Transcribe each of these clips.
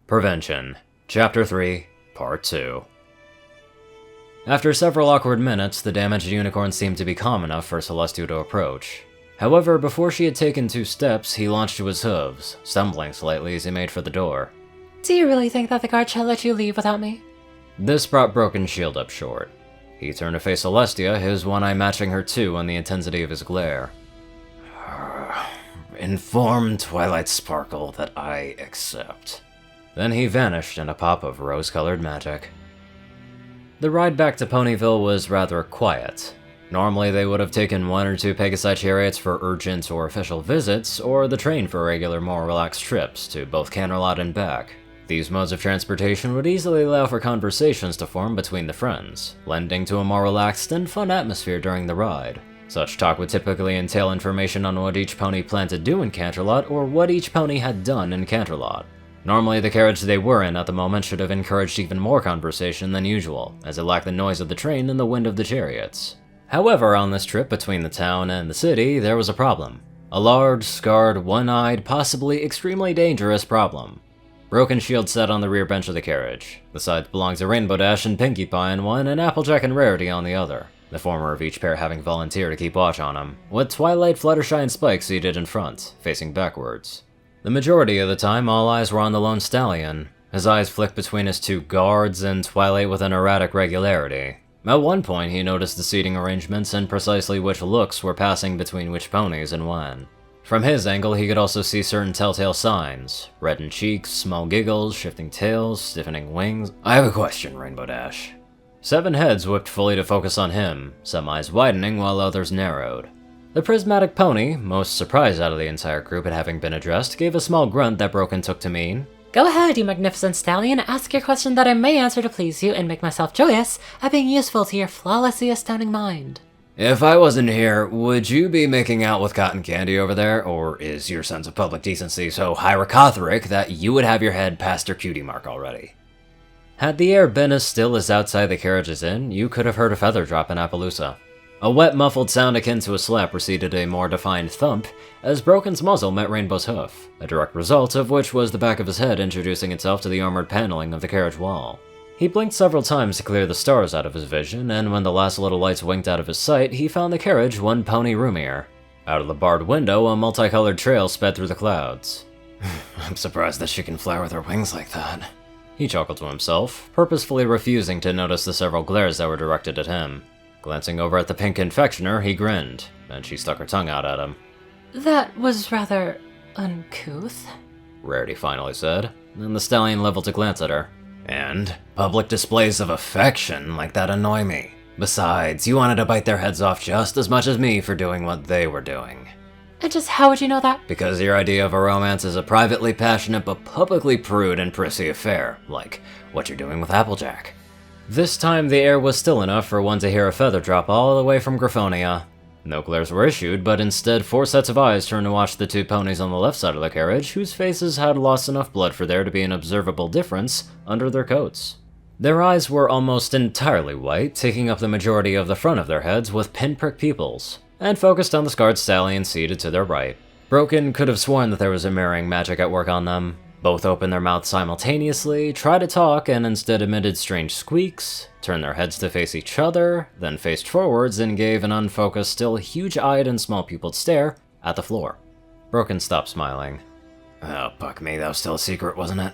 Prevention, Chapter 3, Part 2. After several awkward minutes, the damaged unicorn seemed to be calm enough for Celestia to approach. However, before she had taken 2 steps, he launched to his hooves, stumbling slightly as he made for the door. Do you really think that the guard shall let you leave without me? This brought Broken Shield up short. He turned to face Celestia, his one eye matching her 2 on the intensity of his glare. Inform Twilight Sparkle that I accept. Then he vanished in a pop of rose-colored magic. The ride back to Ponyville was rather quiet. Normally they would have taken 1 or 2 Pegasi chariots for urgent or official visits, or the train for regular, more relaxed trips to both Canterlot and back. These modes of transportation would easily allow for conversations to form between the friends, lending to a more relaxed and fun atmosphere during the ride. Such talk would typically entail information on what each pony planned to do in Canterlot, or what each pony had done in Canterlot. Normally, the carriage they were in at the moment should have encouraged even more conversation than usual, as it lacked the noise of the train and the wind of the chariots. However, on this trip between the town and the city, there was a problem. A large, scarred, one-eyed, possibly extremely dangerous problem. Broken Shield sat on the rear bench of the carriage. The sides belonged to Rainbow Dash and Pinkie Pie on one, and Applejack and Rarity on the other, the former of each pair having volunteered to keep watch on him, with Twilight, Fluttershy, and Spike seated in front, facing backwards. The majority of the time, all eyes were on the lone stallion. His eyes flicked between his 2 guards and Twilight with an erratic regularity. At one point, he noticed the seating arrangements and precisely which looks were passing between which ponies and when. From his angle, he could also see certain telltale signs: reddened cheeks, small giggles, shifting tails, stiffening wings. I have a question, Rainbow Dash. 7 heads whipped fully to focus on him, some eyes widening while others narrowed. The prismatic pony, most surprised out of the entire group at having been addressed, gave a small grunt that Broken took to mean, Go ahead, you magnificent stallion, ask your question that I may answer to please you and make myself joyous at being useful to your flawlessly astounding mind. If I wasn't here, would you be making out with cotton candy over there, or is your sense of public decency so hyrocotheric that you would have your head past your cutie mark already? Had the air been as still as outside the carriage's inn, you could have heard a feather drop in Appaloosa. A wet, muffled sound akin to a slap preceded a more defined thump as Broken's muzzle met Rainbow's hoof, a direct result of which was the back of his head introducing itself to the armored paneling of the carriage wall. He blinked several times to clear the stars out of his vision, and when the last little lights winked out of his sight, he found the carriage 1 pony roomier. Out of the barred window, a multicolored trail sped through the clouds. I'm surprised that she can fly with her wings like that. He chuckled to himself, purposefully refusing to notice the several glares that were directed at him. Glancing over at the pink confectioner, he grinned, and she stuck her tongue out at him. That was rather uncouth, Rarity finally said, and the stallion leveled a glance at her. And public displays of affection like that annoy me. Besides, you wanted to bite their heads off just as much as me for doing what they were doing. And just how would you know that? Because your idea of a romance is a privately passionate but publicly prude and prissy affair, like what you're doing with Applejack. This time the air was still enough for one to hear a feather drop all the way from Griffonia. No glares were issued, but instead 4 sets of eyes turned to watch the 2 ponies on the left side of the carriage, whose faces had lost enough blood for there to be an observable difference under their coats. Their eyes were almost entirely white, taking up the majority of the front of their heads with pinprick pupils, and focused on the scarred stallion seated to their right. Broken could have sworn that there was a mirroring magic at work on them. Both opened their mouths simultaneously, tried to talk, and instead emitted strange squeaks, turned their heads to face each other, then faced forwards and gave an unfocused, still huge-eyed and small-pupiled stare at the floor. Broken stopped smiling. Oh, fuck me, that was still a secret, wasn't it?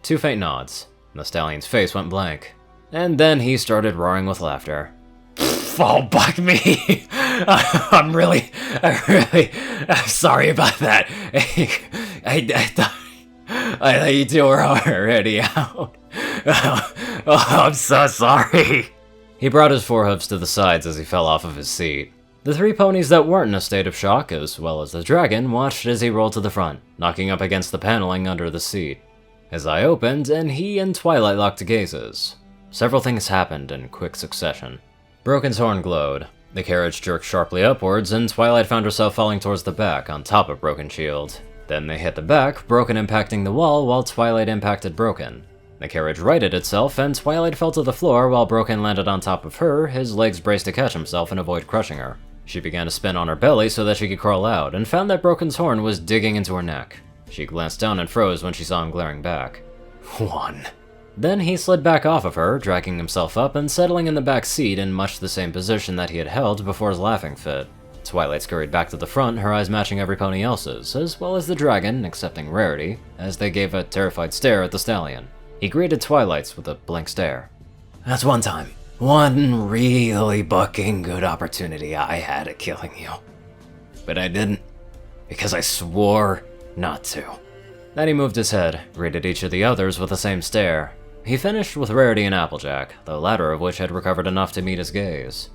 2 faint nods. The stallion's face went blank. And then he started roaring with laughter. Oh, fuck me! I'm sorry about that. I thought you 2 were already out. Oh, I'm so sorry. He brought his forehoofs to the sides as he fell off of his seat. The 3 ponies that weren't in a state of shock, as well as the dragon, watched as he rolled to the front, knocking up against the paneling under the seat. His eye opened, and he and Twilight locked gazes. Several things happened in quick succession. Broken's horn glowed. The carriage jerked sharply upwards, and Twilight found herself falling towards the back on top of Broken Shield. Then they hit the back, Broken impacting the wall while Twilight impacted Broken. The carriage righted itself, and Twilight fell to the floor while Broken landed on top of her, his legs braced to catch himself and avoid crushing her. She began to spin on her belly so that she could crawl out, and found that Broken's horn was digging into her neck. She glanced down and froze when she saw him glaring back. 1. Then he slid back off of her, dragging himself up and settling in the back seat in much the same position that he had held before his laughing fit. Twilight scurried back to the front, her eyes matching every pony else's, as well as the dragon, accepting Rarity, as they gave a terrified stare at the stallion. He greeted Twilight's with a blank stare. That's one time. One really bucking good opportunity I had at killing you. But I didn't, because I swore not to. Then he moved his head, greeted each of the others with the same stare. He finished with Rarity and Applejack, the latter of which had recovered enough to meet his gaze.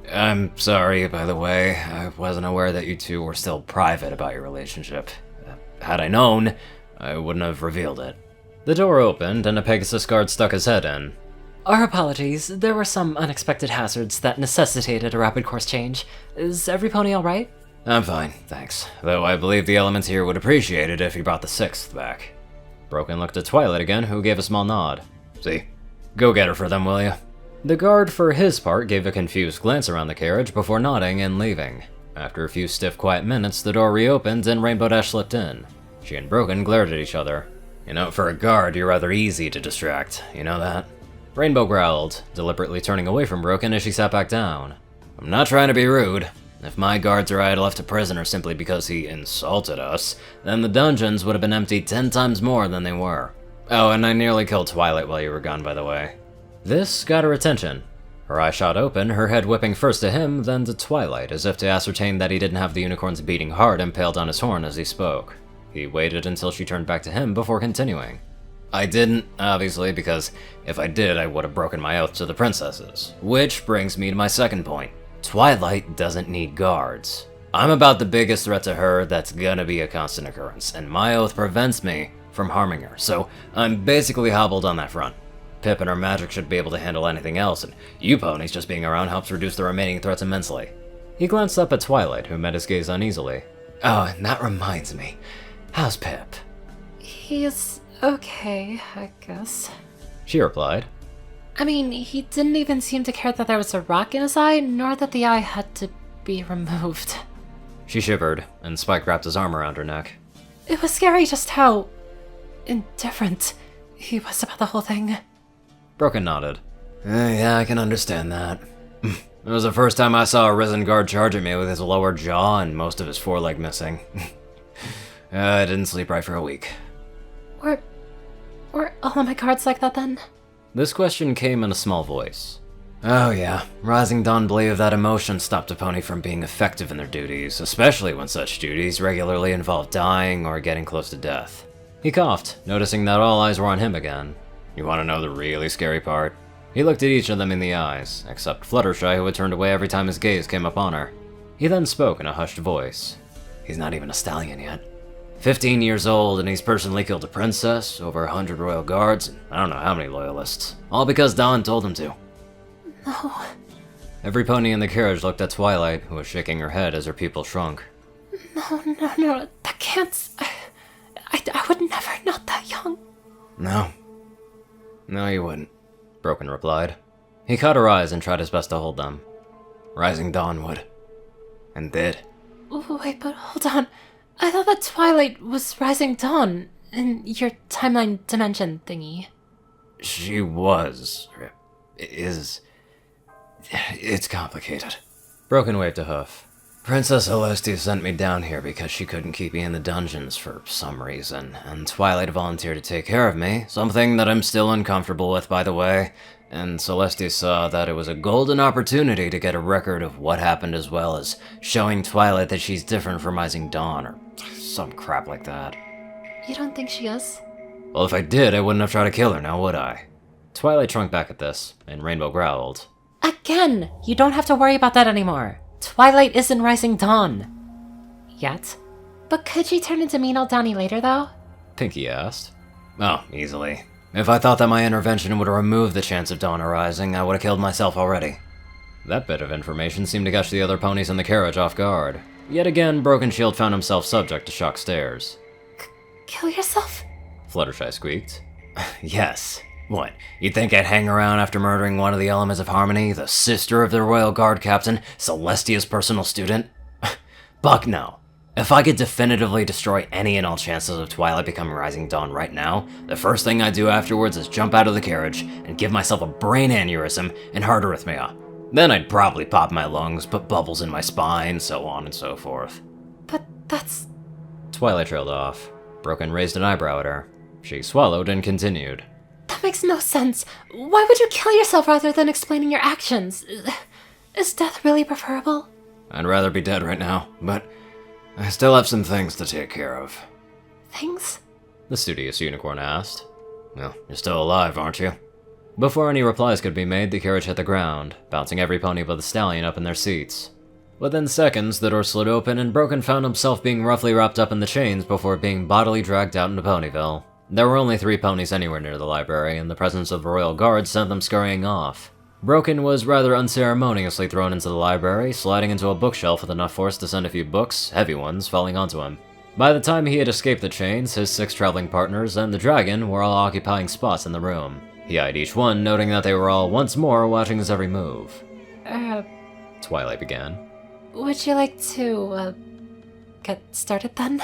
I'm sorry, by the way. I wasn't aware that you two were still private about your relationship. Had I known, I wouldn't have revealed it. The door opened, and a Pegasus guard stuck his head in. Our apologies. There were some unexpected hazards that necessitated a rapid course change. Is every pony alright? I'm fine, thanks. Though I believe the elements here would appreciate it if you brought the 6th back. Broken looked at Twilight again, who gave a small nod. See? Go get her for them, will you? The guard, for his part, gave a confused glance around the carriage before nodding and leaving. After a few stiff, quiet minutes, the door reopened and Rainbow Dash slipped in. She and Broken glared at each other. You know, for a guard, you're rather easy to distract. You know that? Rainbow growled, deliberately turning away from Broken as she sat back down. I'm not trying to be rude. If my guards or I had left a prisoner simply because he insulted us, then the dungeons would have been emptied 10 times more than they were. Oh, and I nearly killed Twilight while you were gone, by the way. This got her attention. Her eyes shot open, her head whipping first to him, then to Twilight, as if to ascertain that he didn't have the unicorn's beating heart impaled on his horn as he spoke. He waited until she turned back to him before continuing. I didn't, obviously, because if I did, I would have broken my oath to the princesses. Which brings me to my second point. Twilight doesn't need guards. I'm about the biggest threat to her that's gonna be a constant occurrence, and my oath prevents me from harming her, so I'm basically hobbled on that front. Pip and her magic should be able to handle anything else, and you ponies just being around helps reduce the remaining threats immensely. He glanced up at Twilight, who met his gaze uneasily. Oh, and that reminds me. How's Pip? He's okay, I guess. She replied. I mean, he didn't even seem to care that there was a rock in his eye, nor that the eye had to be removed. She shivered, and Spike wrapped his arm around her neck. It was scary just how indifferent he was about the whole thing. Broken nodded. Yeah, I can understand that. It was the first time I saw a risen guard charge at me with his lower jaw and most of his foreleg missing. I didn't sleep right for a week. Were all of my guards like that then? This question came in a small voice. Oh yeah, Rising Dawn believed that emotion stopped a pony from being effective in their duties, especially when such duties regularly involve dying or getting close to death. He coughed, noticing that all eyes were on him again. You want to know the really scary part? He looked at each of them in the eyes, except Fluttershy, who had turned away every time his gaze came upon her. He then spoke in a hushed voice. He's not even a stallion yet. 15 years old, and he's personally killed a princess, over 100 royal guards, and I don't know how many loyalists. All because Dawn told him to. No. Every pony in the carriage looked at Twilight, who was shaking her head as her pupil shrunk. No, that can't... I would never, not that young. No, you wouldn't, Broken replied. He caught her eyes and tried his best to hold them. Rising Dawn would. And did. Wait, but hold on. I thought that Twilight was Rising Dawn in your timeline dimension thingy. She was. It's complicated. Broken waved a hoof. Princess Celestia sent me down here because she couldn't keep me in the dungeons for some reason, and Twilight volunteered to take care of me, something that I'm still uncomfortable with, by the way, and Celestia saw that it was a golden opportunity to get a record of what happened as well as showing Twilight that she's different from Rising Dawn, or some crap like that. You don't think she is? Well, if I did, I wouldn't have tried to kill her, now would I? Twilight shrunk back at this, and Rainbow growled. Again! You don't have to worry about that anymore. Twilight isn't Rising Dawn. Yet. But could she turn into Mean Old Donnie later, though? Pinky asked. Oh, easily. If I thought that my intervention would remove the chance of Dawn arising, I would have killed myself already. That bit of information seemed to catch the other ponies in the carriage off guard. Yet again, Broken Shield found himself subject to shocked stares. Kill yourself? Fluttershy squeaked. Yes. What, you'd think I'd hang around after murdering one of the elements of harmony, the sister of the Royal Guard Captain, Celestia's personal student? Buck no. If I could definitively destroy any and all chances of Twilight becoming Rising Dawn right now, the first thing I'd do afterwards is jump out of the carriage and give myself a brain aneurysm and heart arrhythmia. Then I'd probably pop my lungs, put bubbles in my spine, so on and so forth. But that's... Twilight trailed off. Broken raised an eyebrow at her. She swallowed and continued. That makes no sense. Why would you kill yourself rather than explaining your actions? Is death really preferable? I'd rather be dead right now, but I still have some things to take care of. Things? The studious unicorn asked. Well, you're still alive, aren't you? Before any replies could be made, the carriage hit the ground, bouncing every pony but the stallion up in their seats. Within seconds, the door slid open and Broken found himself being roughly wrapped up in the chains before being bodily dragged out into Ponyville. There were only 3 ponies anywhere near the library, and the presence of the royal guard sent them scurrying off. Broken was rather unceremoniously thrown into the library, sliding into a bookshelf with enough force to send a few books, heavy ones, falling onto him. By the time he had escaped the chains, his 6 traveling partners and the dragon were all occupying spots in the room. He eyed each one, noting that they were all once more watching his every move. Twilight began. Would you like to, get started then?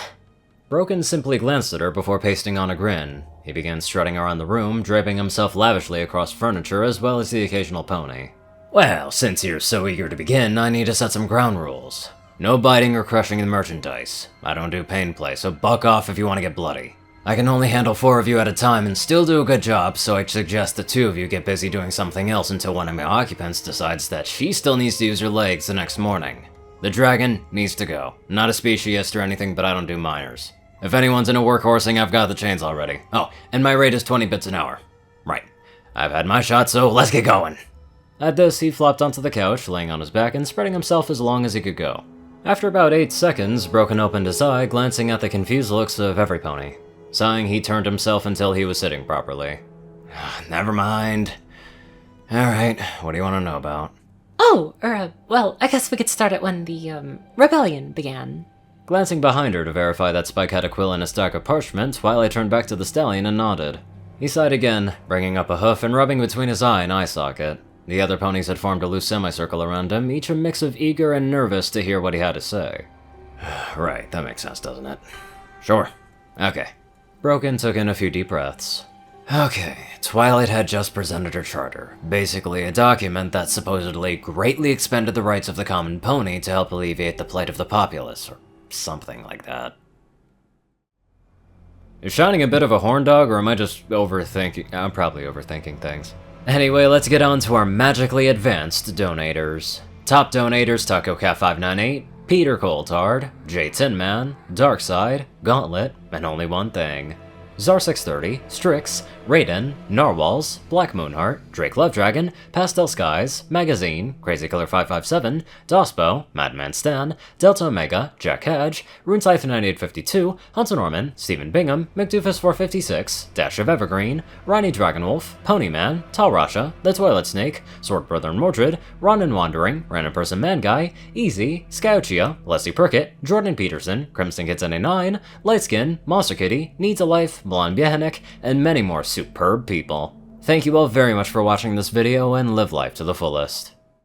Broken simply glanced at her before pasting on a grin. He began strutting around the room, draping himself lavishly across furniture as well as the occasional pony. Well, since you're so eager to begin, I need to set some ground rules. No biting or crushing the merchandise. I don't do pain play, so buck off if you want to get bloody. I can only handle 4 of you at a time and still do a good job, so I'd suggest the 2 of you get busy doing something else until one of my occupants decides that she still needs to use her legs the next morning. The dragon needs to go. Not a speciest or anything, but I don't do minors. If anyone's into workhorsing, I've got the chains already. Oh, and my rate is 20 bits an hour. Right. I've had my shot, so let's get going. At this, he flopped onto the couch, laying on his back and spreading himself as long as he could go. After about 8 seconds, Broken opened his eye, glancing at the confused looks of every pony. Sighing, he turned himself until he was sitting properly. Never mind. Alright, what do you want to know about? Oh, well, I guess we could start it when the, rebellion began. Glancing behind her to verify that Spike had a quill and a stack of parchment, Twilight turned back to the stallion and nodded. He sighed again, bringing up a hoof and rubbing between his eye and eye socket. The other ponies had formed a loose semicircle around him, each a mix of eager and nervous to hear what he had to say. Right, that makes sense, doesn't it? Sure. Okay. Broken took in a few deep breaths. Okay, Twilight had just presented her charter, basically a document that supposedly greatly expanded the rights of the common pony to help alleviate the plight of the populace, or something like that. Is Shining a bit of a horn dog, or am I just overthinking? I'm probably overthinking things. Anyway, let's get on to our magically advanced donators. Top donators: TacoCat598, Peter Coulthard, J Tinman, Darkside, Gauntlet, and only one thing. Zar630, Strix, Rayden, Narwhals, Blackmoonheart, Drake Lovedragon, Pastel Skies, Magazine, CrazyKiller557, Dospo, Madman Stan, Delta Omega, Jack Hedge, RuneCypher9852, Hunter Norman, Stephen Bingham, McDoofus456, Dash of Evergreen, Ronnie Dragonwolf, Ponyman, Talrasha, The Toilet Snake, Sword Brother and Mordred, Ronin Wandering, Random Person Man Guy, Easy, Scouchia, Leslie Prickett, Jordan Peterson, Crimson Kids 99, Lightskin, Monster Kitty, Needs a Life, Blonde Biehanek, and many more superb people. Thank you all very much for watching this video, and live life to the fullest.